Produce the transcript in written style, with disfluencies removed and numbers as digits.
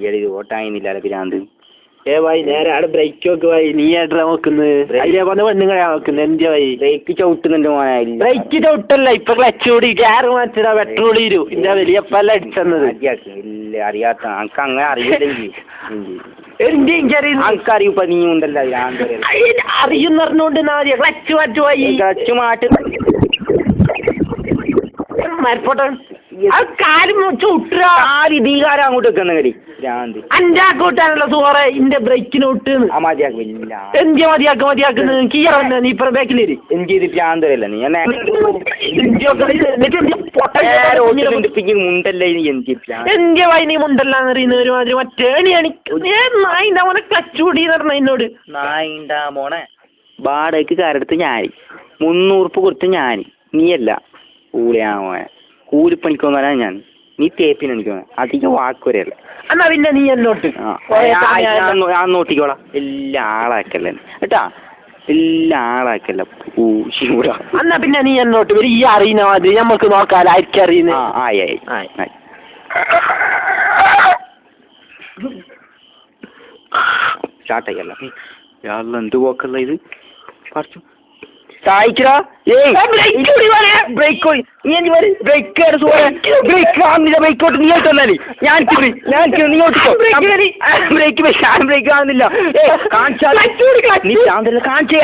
ഇത് ഓട്ടായിരുന്നില്ല ഭ്രാന്ത്. ഭായി നേരെ അവിടെ ബ്രേക്ക് നോക്ക് ഭായി. നീ ഏട്ടാ നോക്കുന്നത് അതിനെ പോലെ പെണ്ണുങ്ങളെയാ നോക്കുന്നത്. എന്തിയാ ഭായി ബ്രേക്ക് ചവിട്ടുന്നുണ്ട് മോനെ. ബ്രേക്ക് ചവിട്ടല്ല, ഇപ്പൊ ക്ലച്ച് കൂടി ഗ്യാർ മാറ്റിടാ പെട്രോൾ ഇരു ഇന്റെ വലിയപ്പല്ല അടിച്ചെന്നത്. ഇല്ല അറിയാത്ത അനക്ക് അങ്ങനെ അറിയില്ലെങ്കിൽ എനിക്കറിയിപ്പ നീ ഉണ്ടല്ലോ അറിയുന്ന പറഞ്ഞോണ്ട് ക്ലച്ച് മാറ്റുപോയി. ക്ലച്ച് മാറ്റി മരപ്പോട്ടെ കാലും ചുട്ടാ ദീകാരം അങ്ങോട്ട് വെക്കുന്ന കടി ഭ്രാന്ത്. അഞ്ചാ കൂട്ടാണല്ലോ സോറെ ഇന്റെ ബ്രേക്കിന് വിട്ടുന്ന്. എന്തിയാ മതിയാക്കുന്നത് കീറ നീ ഇപ്പറ ബാക്കിലേരി. എനിക്ക് ഇത് ഭ്രാന്തരല്ല നീ മുണ്ടല്ലേ എന്തിയ വൈ നീ മുണ്ടല്ലാന്ന് അറിയുന്ന ഒരുമാതിരി മറ്റേണിയാണ് നായിന്റെ മോനെ ക്ലച്ച് കൂടി പറഞ്ഞ എന്നോട്. നായിണ്ടാ മോനെ വാടകയ്ക്ക് കാരെടുത്ത് ഞാൻ 300 കൊടുത്ത് ഞാൻ നീയല്ല കൂലിയാ മോനെ. കൂലിപ്പണിക്കൊന്നല്ല ഞാൻ, നീ തേപ്പിന് എനിക്കോ അധികം വാക്കുവരെയല്ല. എന്നാ പിന്നെ നീ എന്നോട്ട് ഞാൻ നോട്ടിക്കോളാം. എല്ലാ ആളാക്കല്ലേ കേട്ടാ, എല്ലാ ആളാക്കല്ല പൂശിക്കൂടാ. എന്നാ പിന്നെ നീ എന്നോട്ട് വരും. ഈ അറിയുന്ന മതി നമ്മക്ക് നോക്കാലോ ആയിരിക്കും അറിയുന്ന. സ്റ്റാർട്ടാക്കല്ല എന്ത് പോക്കല്ല ഇത് കുറച്ചു സഹായിക്കടാ. ബ്രേക്ക് ബ്രേക്കോട്ട് നീ ഓട്ടല്ലേ ഞാൻ നീ ഓട്ടിക്കോ. ബ്രേക്ക് കാണുന്നില്ല കാണിച്ചാൽ കാണിച്ചേ.